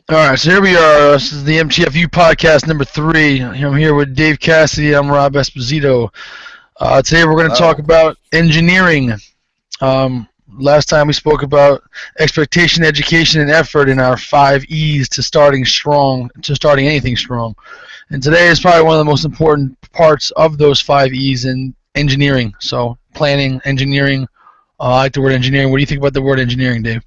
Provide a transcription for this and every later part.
All right, so here we are. This is the MTFU Podcast number 3. I'm here with Dave Cassidy. I'm Rob Esposito. Today we're going to talk Hello. about engineering. Last time we spoke about expectation, education, and effort in our 5 E's to starting strong, to starting anything strong. And today is probably one of the most important parts of those 5 E's in engineering. So planning, engineering. I like the word engineering. What do you think about the word engineering, Dave?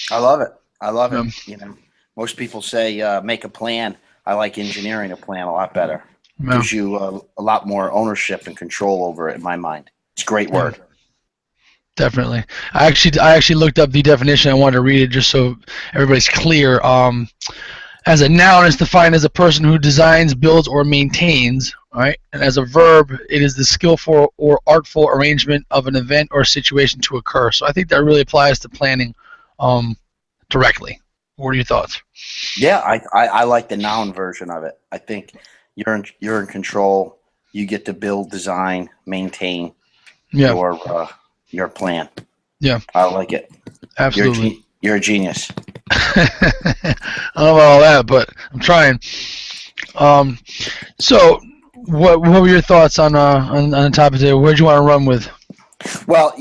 I love it. I love it. Um, Most people say make a plan. I like engineering a plan a lot better. yeah, Gives you a lot more ownership and control over it. In my mind, it's a great yeah. word. Definitely. I actually looked up the definition. I wanted to read it just so everybody's clear. As a noun, it's defined as a person who designs, builds, or maintains. Right, and as a verb, it is the skillful or artful arrangement of an event or situation to occur. So I think that really applies to planning um, directly. What are your thoughts? Yeah, I like the noun version of it. I think you're in control. You get to build, design, maintain Yeah, your plan. yeah, I like it. absolutely. You're a genius. I don't know about all that, but I'm trying. Um, so, what were your thoughts on the topic today? Where'd you want to run with? Well,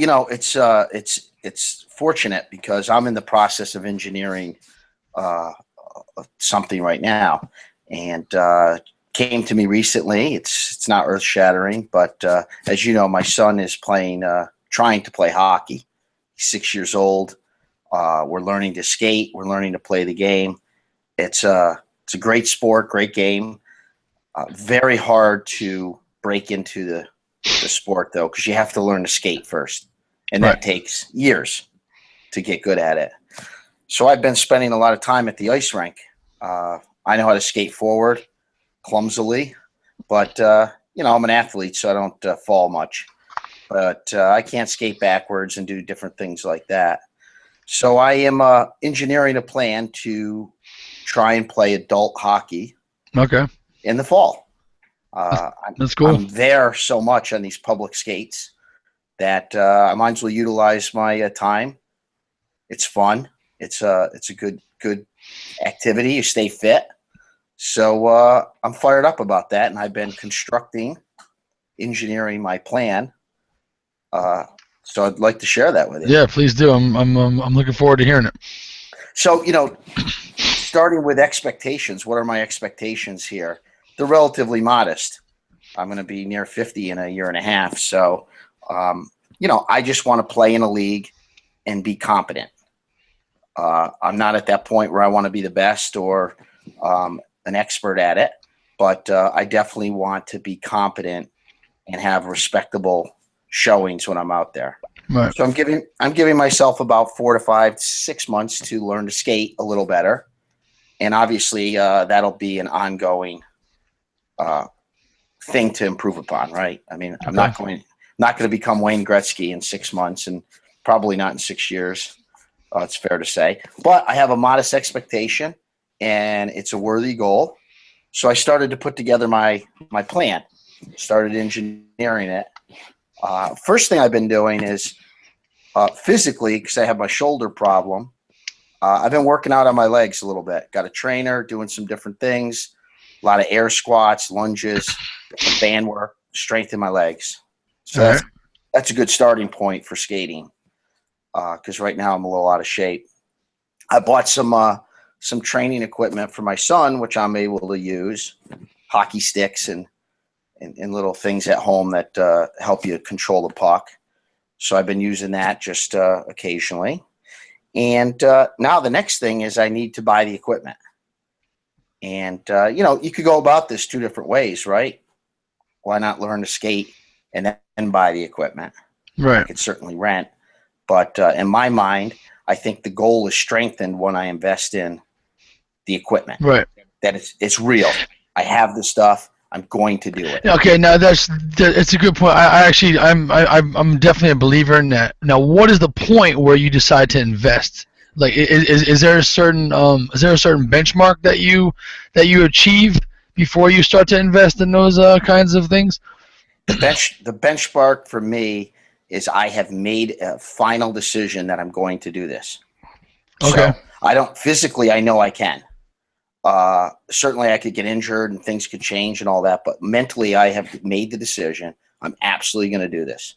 it's fortunate because I'm in the process of engineering uh, something right now, and came to me recently. It's not earth shattering, but as you know, my son is trying to play hockey. He's 6 years old. We're learning to skate. We're learning to play the game. It's a great sport, great game. Very hard to break into the sport though, because you have to learn to skate first, and Right. that takes years to get good at it. So I've been spending a lot of time at the ice rink. I know how to skate forward clumsily, but I'm an athlete, so I don't fall much. But I can't skate backwards and do different things like that. So I am engineering a plan to try and play adult hockey Okay. in the fall. That's, I'm, that's cool. I'm there so much on these public skates that I might as well utilize my time. It's fun. It's a good activity. You stay fit. So I'm fired up about that, and I've been engineering my plan. So I'd like to share that with you. Yeah, please do. I'm looking forward to hearing it. So starting with expectations, what are my expectations here? They're relatively modest. I'm going to be near 50 in a year and a half. So, I just want to play in a league and be competent. I'm not at that point where I want to be the best or an expert at it, but I definitely want to be competent and have respectable showings when I'm out there. Right. So I'm giving myself about 4 to 6 months to learn to skate a little better, and obviously that'll be an ongoing uh, thing to improve upon. Right? I mean, I'm Okay. not going to become Wayne Gretzky in 6 months, and probably not in 6 years. It's fair to say, but I have a modest expectation, and it's a worthy goal. So I started to put together my plan. Started engineering it. First thing I've been doing is physically, because I have my shoulder problem. I've been working out on my legs a little bit. Got a trainer, doing some different things, a lot of air squats, lunges, some band work, strengthen my legs. So All right. that's a good starting point for skating. Because right now I'm a little out of shape. I bought some training equipment for my son, which I'm able to use, hockey sticks and little things at home that help you control the puck. So I've been using that just occasionally. And now the next thing is I need to buy the equipment. And, you could go about this two different ways, right? Why not learn to skate and then buy the equipment? I Right. could certainly rent. But in my mind, I think the goal is strengthened when I invest in the equipment. Right. That it's real. I have the stuff. I'm going to do it. Okay. Now it's a good point. I'm definitely a believer in that. Now, what is the point where you decide to invest? Like, is there a certain benchmark that you achieve before you start to invest in those kinds of things? The benchmark for me is I have made a final decision that I'm going to do this. Okay. So I don't physically. I know I can. Certainly I could get injured and things could change and all that, but mentally I have made the decision. I'm absolutely going to do this.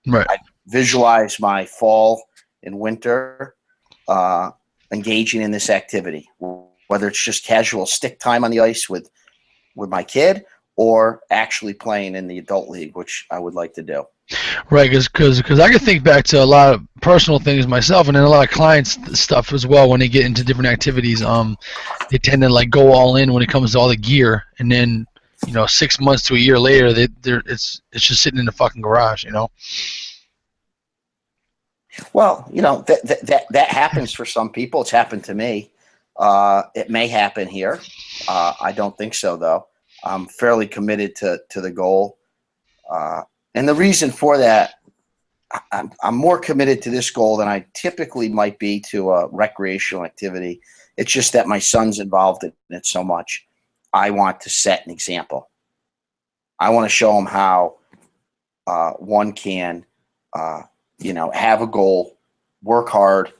Right. I visualize my fall and winter engaging in this activity, whether it's just casual stick time on the ice with my kid or actually playing in the adult league, which I would like to do. Right, because I can think back to a lot of personal things myself, and then a lot of clients stuff as well. When they get into different activities, they tend to like go all in when it comes to all the gear, and then 6 months to a year later, it's just sitting in the fucking garage, Well, that happens for some people. It's happened to me. It may happen here. I don't think so, though. I'm fairly committed to the goal. And the reason for that, I'm more committed to this goal than I typically might be to a recreational activity. It's just that my son's involved in it so much. I want to set an example. I want to show him how one can, have a goal, work hard,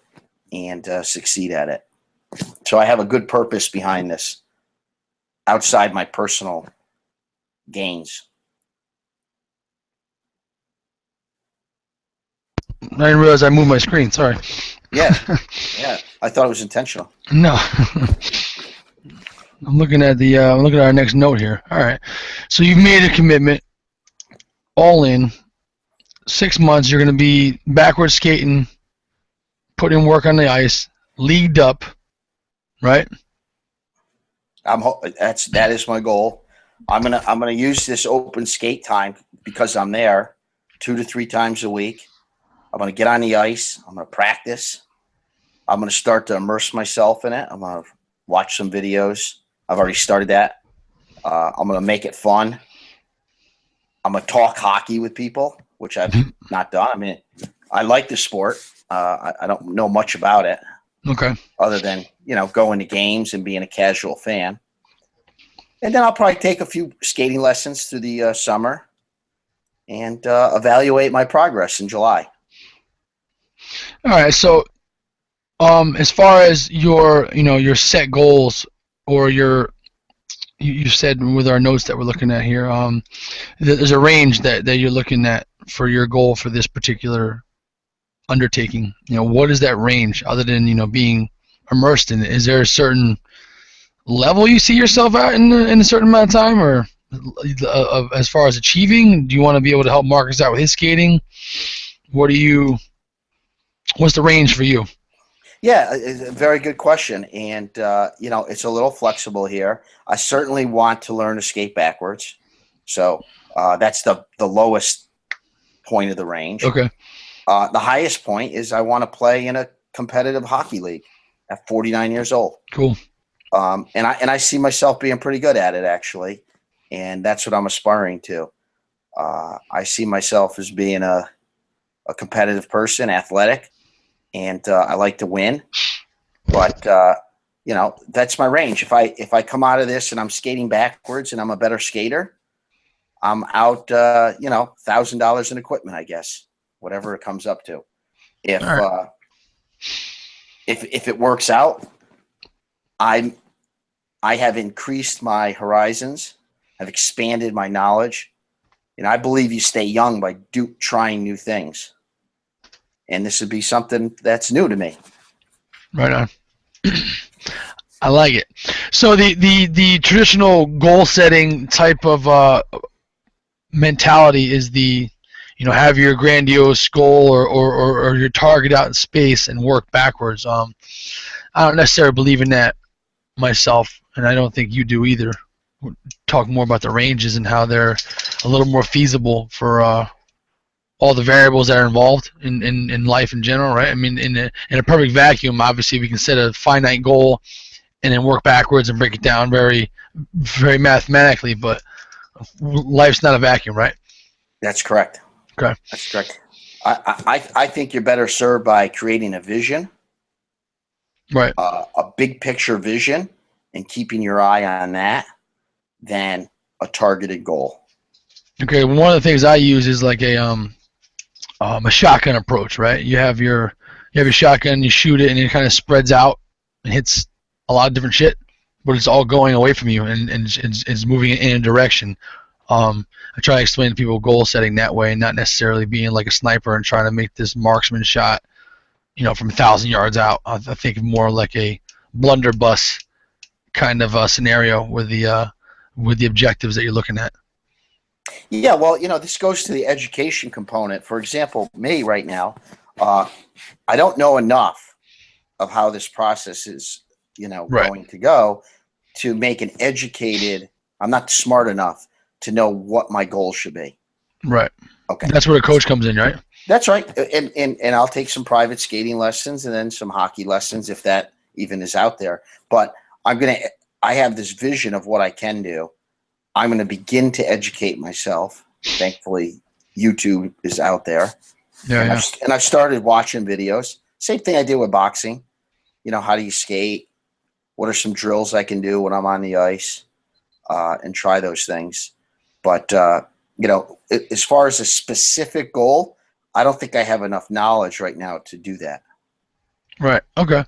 and succeed at it. So I have a good purpose behind this outside my personal gains. I didn't realize I moved my screen. Sorry. Yeah. I thought it was intentional. No. I'm looking at our next note here. All right. So you've made a commitment, all in. 6 months, you're going to be backwards skating, putting work on the ice, leagued up, right? That is my goal. I'm gonna use this open skate time because I'm there 2 to 3 times a week. I'm going to get on the ice. I'm going to practice. I'm going to start to immerse myself in it. I'm going to watch some videos. I've already started that. I'm going to make it fun. I'm going to talk hockey with people, which I've not done. I mean, I like the sport. I don't know much about it. Okay. Other than, going to games and being a casual fan. And then I'll probably take a few skating lessons through the summer and evaluate my progress in July. All right, so as far as your set goals, or you said with our notes that we're looking at here, there's a range that you're looking at for your goal for this particular undertaking. What is that range other than being immersed in it? Is there a certain level you see yourself at in a certain amount of time, or as far as achieving? Do you want to be able to help Marcus out with his skating? What's the range for you? Yeah, it's a very good question. And, it's a little flexible here. I certainly want to learn to skate backwards. So that's the lowest point of the range. Okay. The highest point is I want to play in a competitive hockey league at 49 years old. Cool. And I see myself being pretty good at it, actually. And that's what I'm aspiring to. I see myself as being a competitive person, athletic. And I like to win, but that's my range. If I come out of this and I'm skating backwards and I'm a better skater, I'm out $1,000 in equipment, I guess, whatever it comes up to. If it works out, I have increased my horizons. I've expanded my knowledge, and I believe you stay young by trying new things. And this would be something that's new to me. Right on. I like it. So the traditional goal setting type of mentality is have your grandiose goal or your target out in space and work backwards. I don't necessarily believe in that myself, and I don't think you do either. We'll talk more about the ranges and how they're a little more feasible for all the variables that are involved in life in general, right? I mean, in a perfect vacuum, obviously we can set a finite goal and then work backwards and break it down very, very mathematically, but life's not a vacuum, right? That's correct. Okay. That's correct. I think you're better served by creating a vision, right? A big picture vision, and keeping your eye on that than a targeted goal. Okay, one of the things I use is like a shotgun approach, right? You have your shotgun, you shoot it, and it kind of spreads out and hits a lot of different shit. but it's all going away from you and it's moving in a direction. I try to explain to people goal setting that way, and not necessarily being like a sniper and trying to make this marksman shot, from 1,000 yards out. I think more like a blunderbuss kind of scenario with the objectives that you're looking at. Yeah, well, this goes to the education component. For example, me right now, I don't know enough of how this process is, Right. going to go to make an educated. I'm not smart enough to know what my goal should be. Right. Okay. That's where a coach comes in, right? That's right. And I'll take some private skating lessons and then some hockey lessons if that even is out there. But I have this vision of what I can do. I'm going to begin to educate myself. Thankfully, YouTube is out there. Yeah. And I've started watching videos. Same thing I did with boxing. How do you skate? What are some drills I can do when I'm on the ice? And try those things. But, as far as a specific goal, I don't think I have enough knowledge right now to do that. Right. Okay.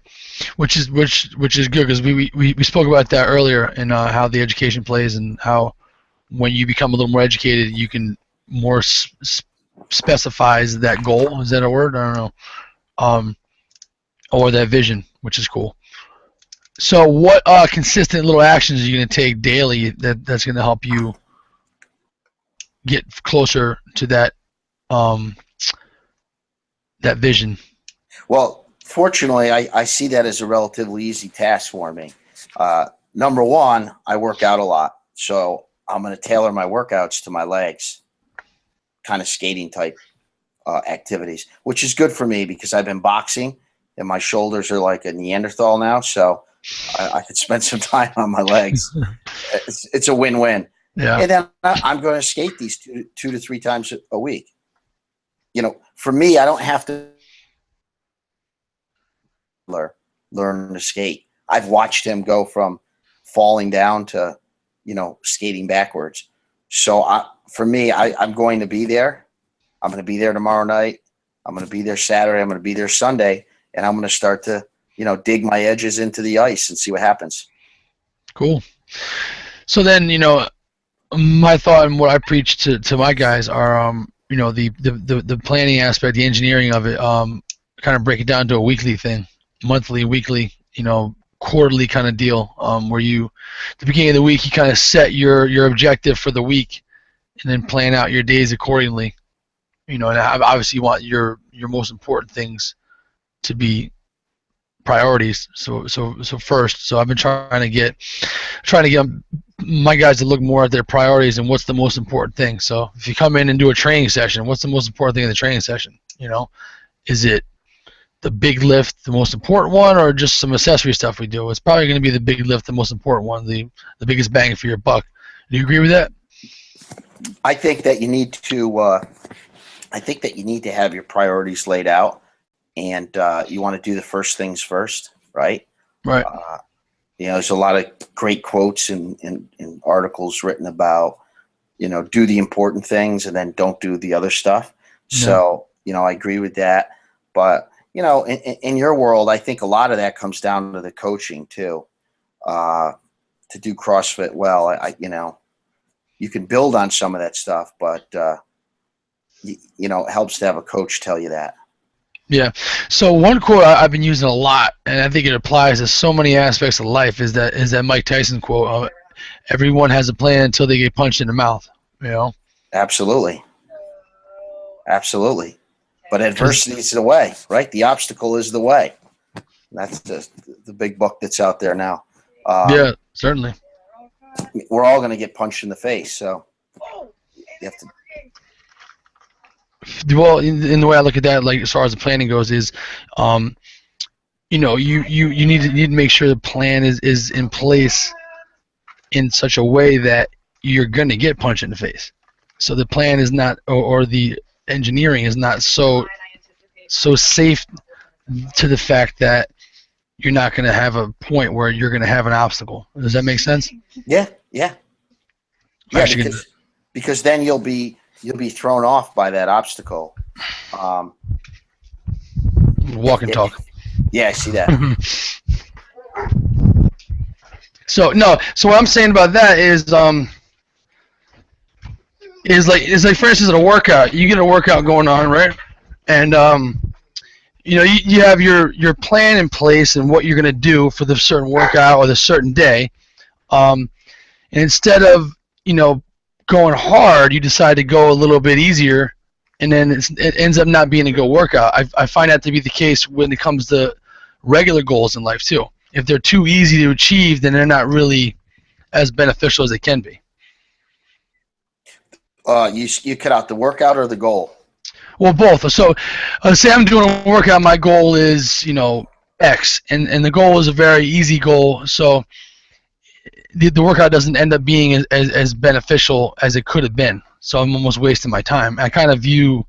Which is good, because we spoke about that earlier, and how the education plays, and how when you become a little more educated, you can more specifies that goal. Is that a word? I don't know. Or that vision, which is cool. So what consistent little actions are you going to take daily that's going to help you get closer to that that vision? Well, fortunately, I see that as a relatively easy task for me. Number one, I work out a lot. So I'm going to tailor my workouts to my legs, kind of skating type activities, which is good for me because I've been boxing and my shoulders are like a Neanderthal now. So I could spend some time on my legs. It's a win-win. Yeah. And then I'm going to skate these two to three times a week. For me, I don't have to learn to skate. I've watched him go from falling down to, skating backwards. So for me, I'm going to be there. I'm going to be there tomorrow night. I'm going to be there Saturday. I'm going to be there Sunday. And I'm going to start to, dig my edges into the ice and see what happens. Cool. So then, my thought and what I preach to my guys are, the planning aspect, the engineering of it, kind of break it down to a weekly thing, monthly, weekly, quarterly kind of deal, where at the beginning of the week, you kind of set your objective for the week and then plan out your days accordingly. And obviously you want your most important things to be priorities. So first. So I've been trying to get my guys to look more at their priorities and what's the most important thing. So if you come in and do a training session, what's the most important thing in the training session? Is it the big lift, the most important one, or just some accessory stuff we do? It's probably going to be the big lift, the most important one, the biggest bang for your buck. Do you agree with that? I think that you need to. I think that you need to have your priorities laid out, and you want to do the first things first, right? Right. There's a lot of great quotes and articles written about, do the important things and then don't do the other stuff. Yeah. So, I agree with that. But, in your world, I think a lot of that comes down to the coaching too. To do CrossFit well, you can build on some of that stuff, but, it helps to have a coach tell you that. Yeah. So one quote I've been using a lot, and I think it applies to so many aspects of life, is that Mike Tyson quote: "Everyone has a plan until they get punched in the mouth." Absolutely. But adversity is the way, right? The obstacle is the way. That's the big book that's out there now. Yeah, certainly. We're all going to get punched in the face, so you have to. Well, in the way I look at that, like as far as the planning goes, is, you need to make sure the plan is in place in such a way that you're going to get punched in the face. So the plan is not, or the engineering is not so safe to the fact that you're not going to have a point where you're going to have an obstacle. Does that make sense? Yeah. Because then you'll be thrown off by that obstacle. Walk and talk. Yeah, I see that. So no, so what I'm saying about that is like for instance at a workout, you get a workout going on, right? And you know, you have your plan in place and what you're going to do for the certain workout or the certain day. And instead of, you know, going hard, you decide to go a little bit easier, and then it ends up not being a good workout. I find that to be the case when it comes to regular goals in life too. If they're too easy to achieve, then they're not really as beneficial as they can be. You cut out the workout or the goal? Well, both. So, say I'm doing a workout. My goal is, you know, X, and the goal is a very easy goal. So the workout doesn't end up being as beneficial as it could have been. So I'm almost wasting my time. I kind of view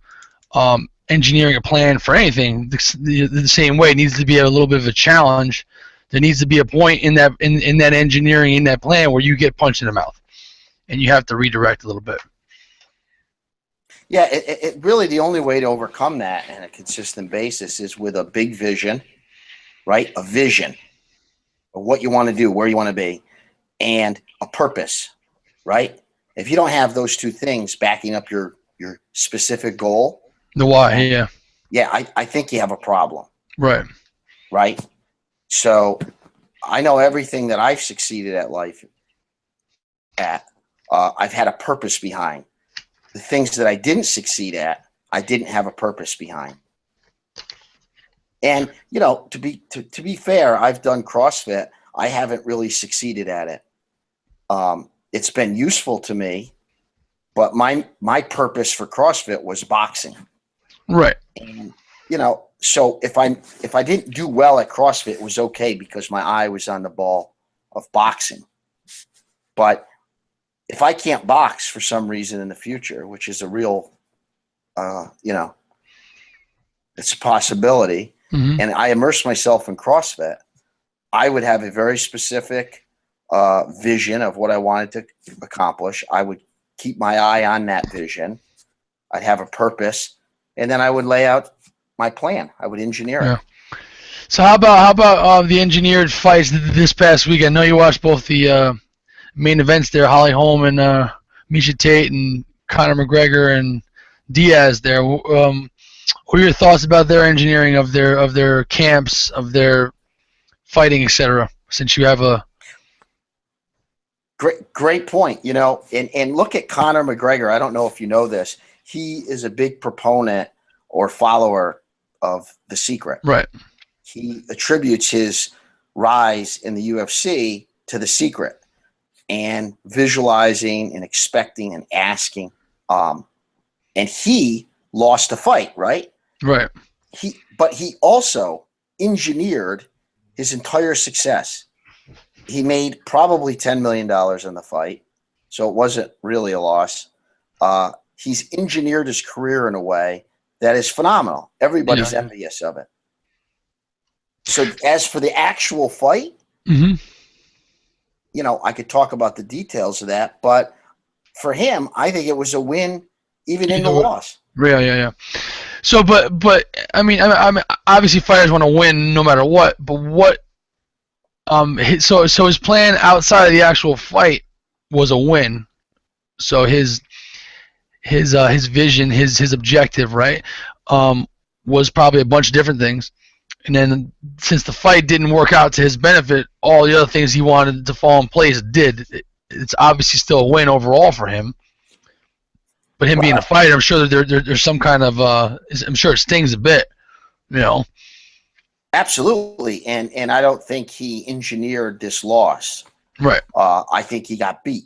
engineering a plan for anything the same way. It needs to be a little bit of a challenge. There needs to be a point in that engineering, in that plan, where you get punched in the mouth, and you have to redirect a little bit. Yeah, it really, the only way to overcome that on a consistent basis is with a big vision, right? A vision of what you want to do, where you want to be, and a purpose, right? If you don't have those two things backing up your specific goal, The why, yeah. Yeah, I think you have a problem. Right. Right? So I know everything that I've succeeded at life at, I've had a purpose behind. The things that I didn't succeed at, I didn't have a purpose behind. And, you know, to be fair, I've done CrossFit. I haven't really succeeded at it. It's been useful to me, but my purpose for CrossFit was boxing. Right. And, you know, so if I didn't do well at CrossFit, it was okay because my eye was on the ball of boxing. But if I can't box for some reason in the future, which is a real, you know, it's a possibility, and I immerse myself in CrossFit, I would have a very specific vision of what I wanted to accomplish. I would keep my eye on that vision. I'd have a purpose, and then I would lay out my plan. I would engineer it. So how about the engineered fights this past week? I know you watched both the main events there, Holly Holm and Miesha Tate and Conor McGregor and Diaz there. What are your thoughts about their engineering of their camps, of their fighting, etc.? Since you have a great point, you know, and look at Conor McGregor. I don't know if you know this. He is a big proponent or follower of The Secret. Right. He attributes his rise in the UFC to The Secret and visualizing and expecting and asking. And he lost a fight, right? Right. But he also engineered his entire success. He made probably $10 million in the fight, so it wasn't really a loss. He's engineered his career in a way that is phenomenal. Everybody's envious of it. So as for the actual fight, you know, I could talk about the details of that, but for him, I think it was a win even in the loss. Yeah. So, but I mean, obviously fighters want to win no matter what. But what? So his plan outside of the actual fight was a win. So his vision, his objective, right, was probably a bunch of different things. And then since the fight didn't work out to his benefit, all the other things he wanted to fall in place did. It's obviously still a win overall for him. But him being a fighter, I'm sure that there's some kind of I'm sure it stings a bit, you know. Absolutely, and I don't think he engineered this loss. Right. I think he got beat.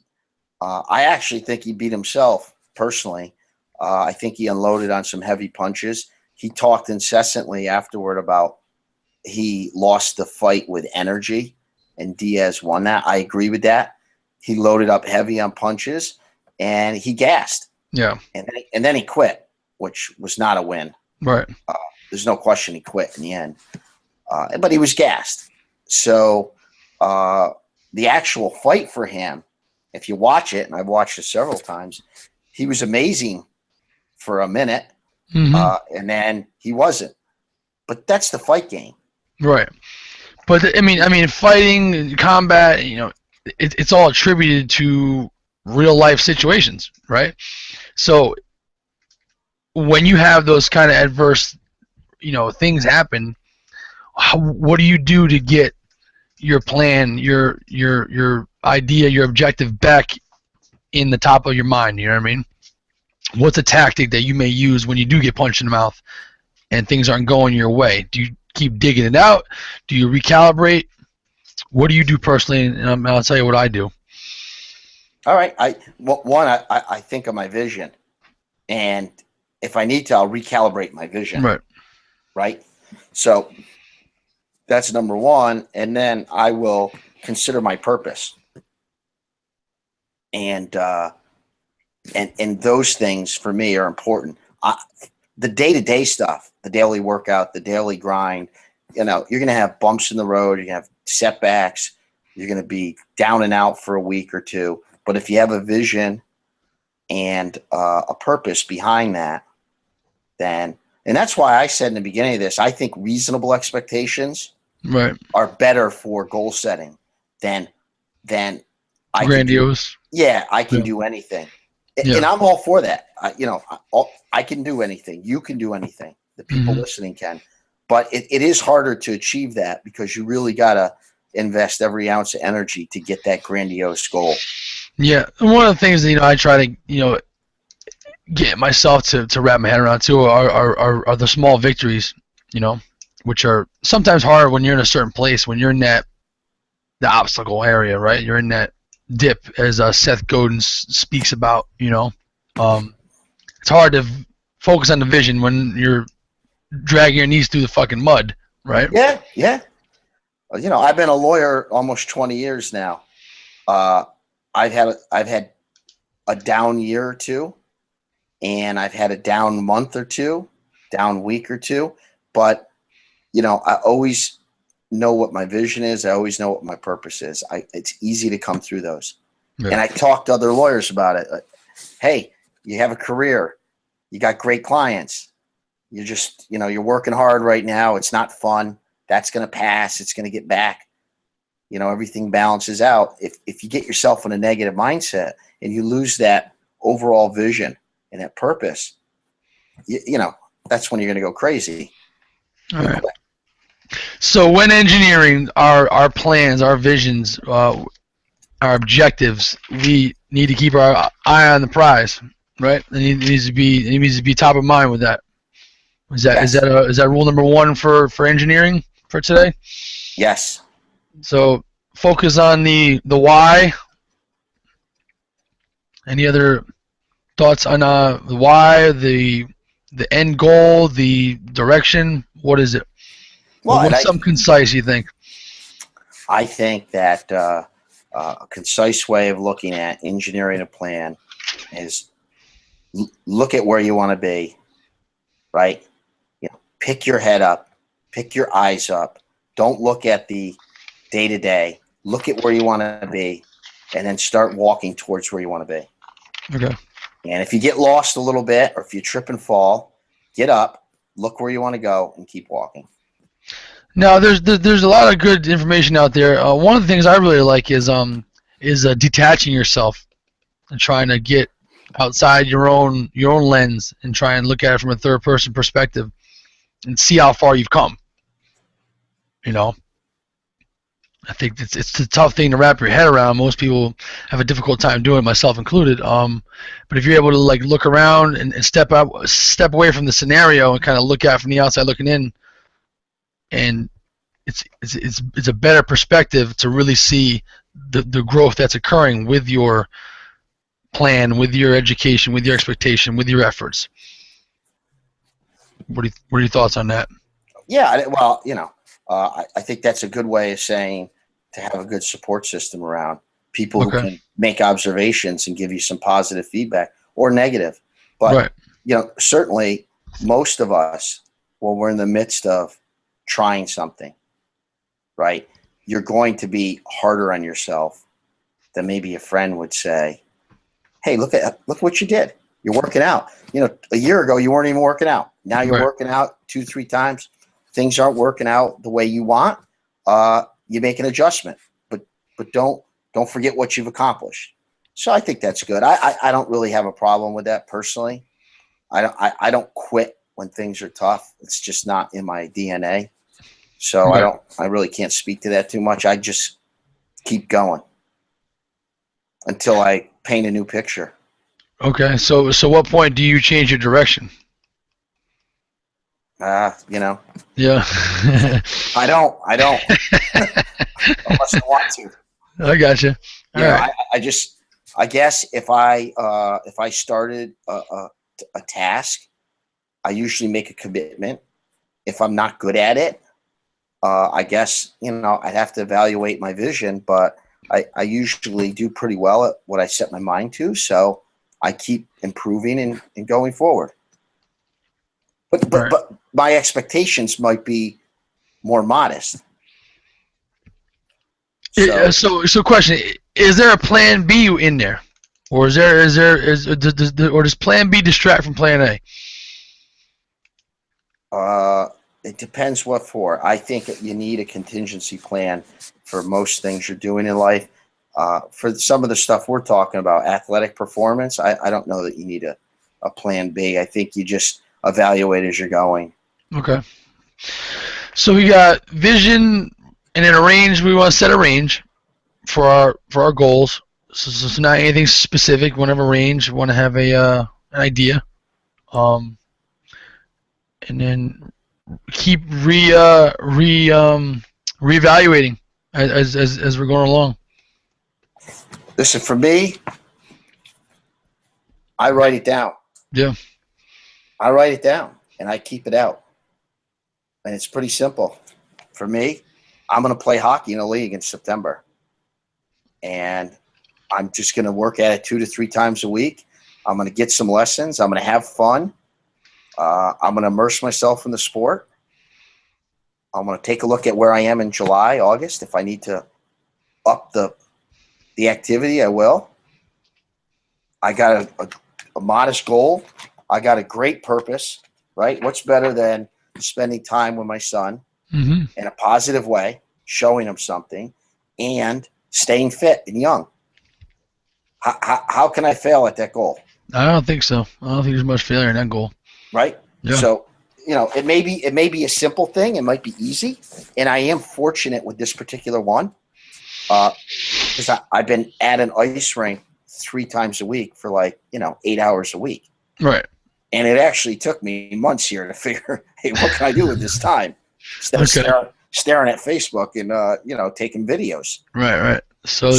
I actually think he beat himself personally. I think he unloaded on some heavy punches. He talked incessantly afterward about he lost the fight with energy, and Diaz won that. I agree with that. He loaded up heavy on punches, and he gassed. Yeah. And then he quit, which was not a win. Right. There's no question he quit in the end. But he was gassed. So the actual fight for him, if you watch it, and I've watched it several times, he was amazing for a minute, and then he wasn't. But that's the fight game. Right. But I mean, fighting, combat, you know, it's all attributed to real life situations, right? So when you have those kind of adverse, things happen, what do you do to get your plan, your idea, your objective back in the top of your mind? You know what I mean? What's a tactic that you may use when you do get punched in the mouth and things aren't going your way? Do you keep digging it out? Do you recalibrate? What do you do personally? And I'll tell you what I do. All right. I think of my vision, and if I need to, I'll recalibrate my vision. Right. Right. So that's number one. And then I will consider my purpose. And those things for me are important. The day-to-day stuff, the daily workout, the daily grind, you're going to have bumps in the road. You're going to have setbacks. You're going to be down and out for a week or two. But if you have a vision and a purpose behind that, then, and that's why I said in the beginning of this, I think reasonable expectations are better for goal setting than I grandiose. I can do anything. And I'm all for that. I can do anything. You can do anything. The people listening can. But it is harder to achieve that because you really got to invest every ounce of energy to get that grandiose goal. Yeah. And one of the things that, I try to, get myself to wrap my head around too are the small victories, which are sometimes hard when you're in a certain place, when you're in the obstacle area, right? You're in that dip, as Seth Godin speaks about, it's hard to focus on the vision when you're dragging your knees through the fucking mud, right? Yeah, yeah. I've been a lawyer almost 20 years now. I've had a down year or two, and I've had a down month or two, down week or two, but I always know what my vision is. I always know what my purpose is. It's easy to come through those. Yeah. And I talk to other lawyers about it. Hey, you have a career. You got great clients. You're just, you're working hard right now. It's not fun. That's going to pass. It's going to get back. Everything balances out. If you get yourself in a negative mindset and you lose that overall vision and that purpose, that's when you're going to go crazy. All right. So when engineering our plans, our visions, our objectives, we need to keep our eye on the prize, right? It needs to be top of mind with that. Is that rule number one for engineering for today? Yes. So focus on the why. Any other thoughts on the why, the end goal, the direction? What is it? Well, what's some concise, you think? I think that a concise way of looking at engineering a plan is look at where you want to be, right? Pick your head up, pick your eyes up. Don't look at the day-to-day. Look at where you want to be, and then start walking towards where you want to be. Okay. And if you get lost a little bit, or if you trip and fall, get up, look where you want to go, and keep walking. Now, there's a lot of good information out there. One of the things I really like is detaching yourself and trying to get outside your own lens and try and look at it from a third person perspective and see how far you've come. I think it's a tough thing to wrap your head around. Most people have a difficult time doing it, myself included. But if you're able to look around and step away from the scenario and kind of look at from the outside looking in, and it's a better perspective to really see the growth that's occurring with your plan, with your education, with your expectation, with your efforts. What are your thoughts on that? Yeah, well, I think that's a good way of saying to have a good support system around people who can make observations and give you some positive feedback or negative. But, certainly most of us, when we're in the midst of trying something, right, you're going to be harder on yourself than maybe a friend would say, hey, look what you did. You're working out. A year ago, you weren't even working out. Now you're working out 2-3 times. Things aren't working out the way you want. You make an adjustment, but don't don't forget what you've accomplished. So I think that's good. I don't really have a problem with that personally. I don't quit when things are tough. It's just not in my DNA. So I really can't speak to that too much. I just keep going until I paint a new picture. Okay. So what point do you change your direction? Yeah. I don't unless I want to. I gotcha. All right. I guess if I started a task, I usually make a commitment. If I'm not good at it, I guess, I'd have to evaluate my vision, but I usually do pretty well at what I set my mind to. So I keep improving and going forward. But my expectations might be more modest. So question, is there a plan B in there? Or does plan B distract from plan A? It depends what for. I think you need a contingency plan for most things you're doing in life. For some of the stuff we're talking about, athletic performance, I don't know that you need a plan B. I think you just evaluate as you're going. Okay. So we got vision and then a range. We want to set a range for our goals. So not anything specific. We want to have a range. We want to have an idea. And then keep reevaluating as we're going along. Listen, for me, I write it down. Yeah. I write it down and I keep it out. And it's pretty simple. For me, I'm going to play hockey in a league in September. And I'm just going to work at it 2 to 3 times a week. I'm going to get some lessons. I'm going to have fun. I'm going to immerse myself in the sport. I'm going to take a look at where I am in July, August. If I need to up the activity, I will. I got a modest goal. I got a great purpose, right? What's better than spending time with my son in a positive way, showing him something, and staying fit and young? How can I fail at that goal? I don't think so. I don't think there's much failure in that goal. Right? Yeah. So, it may be a simple thing. It might be easy. And I am fortunate with this particular one because I've been at an ice rink 3 times a week for 8 hours a week. Right. And it actually took me months here to figure, hey, what can I do with this time? Instead of staring at Facebook and, taking videos. Right. So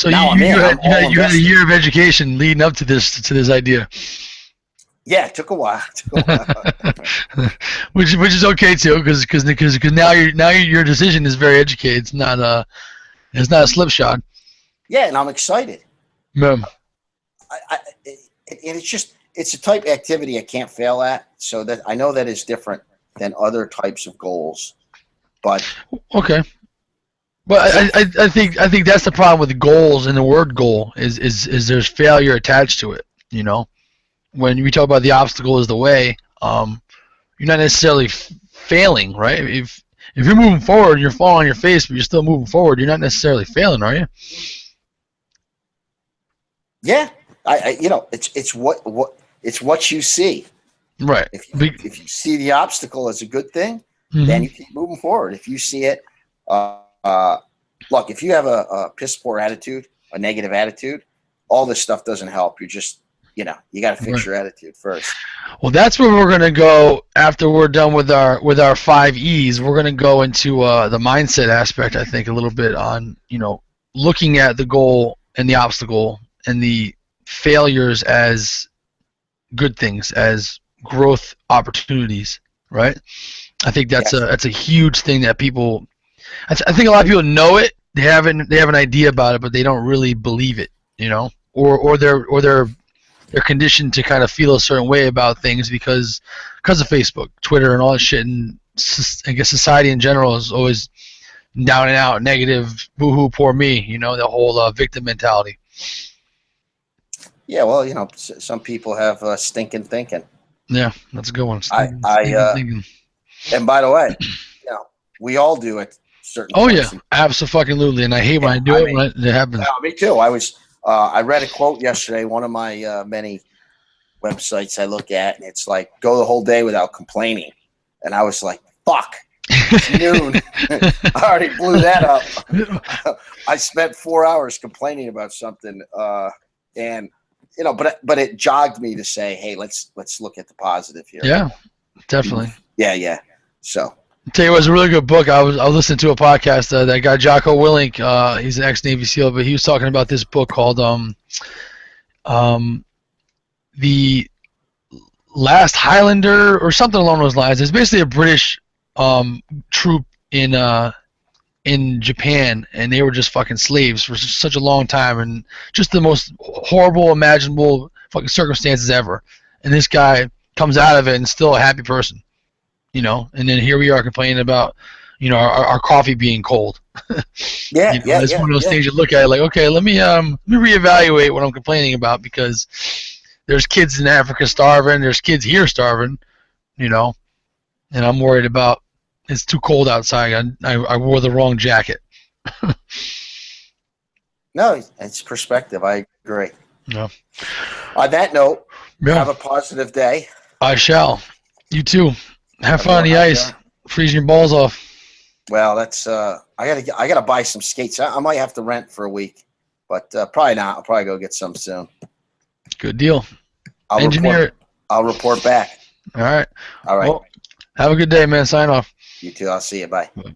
now you had a year of education leading up to this idea. Yeah, it took a while. which is okay too, because now your decision is very educated. It's not a slipshod. Yeah, and I'm excited. Yeah. It's a type of activity I can't fail at. So that I know that is different than other types of goals. But okay. But I think that's the problem with the goals and the word goal is there's failure attached to it. When we talk about the obstacle is the way, you're not necessarily failing, right? If you're moving forward, you're falling on your face, but you're still moving forward. You're not necessarily failing, are you? Yeah, it's what you see. Right. If you see the obstacle as a good thing, then you keep moving forward. If you see it, look, if you have a piss poor attitude, a negative attitude, all this stuff doesn't help. You're just you got to fix your attitude first. Well, that's where we're going to go after we're done with our 5 E's. We're going to go into the mindset aspect, I think, a little bit on, looking at the goal and the obstacle and the failures as good things, as growth opportunities, right? I think that's a huge thing that people I think a lot of people know it. They have an idea about it, but they don't really believe it, or they're conditioned to kind of feel a certain way about things because of Facebook, Twitter, and all that shit. And I guess society in general is always down and out, negative, boo-hoo, poor me, the whole victim mentality. Yeah, well, some people have stinking thinking. Yeah, that's a good one. And by the way, we all do it certain Oh points. yeah, absolutely. And I hate when I do it when it happens. Me too. I read a quote yesterday, one of my many websites I look at, and it's like, go the whole day without complaining. And I was like, fuck, it's noon. I already blew that up. I spent 4 hours complaining about something. And you know, but it jogged me to say, hey, let's look at the positive here. Yeah, definitely. Yeah. So I'll tell you what, it was a really good book. I was listening to a podcast that guy Jocko Willink, he's an ex-Navy SEAL, but he was talking about this book called The Last Highlander or something along those lines. It's basically a British troop in Japan, and they were just fucking slaves for such a long time, and just the most horrible imaginable fucking circumstances ever. And this guy comes out of it and still a happy person, you know. And then here we are complaining about, you know, our coffee being cold. Yeah, you know, it's one of those things you look at like, okay, let me reevaluate what I'm complaining about, because there's kids in Africa starving, there's kids here starving, you know, and I'm worried about it's too cold outside. I wore the wrong jacket. No, it's perspective. I agree. Yeah. On that note, Yeah. have a positive day. I shall. You too. Have fun on the ice. Freezing your balls off. Well, that's I gotta buy some skates. I might have to rent for a week, but probably not. I'll probably go get some soon. Good deal. I'll report back. All right. All right. Well, have a good day, man. Sign off. You too. I'll see you. Bye. Bye.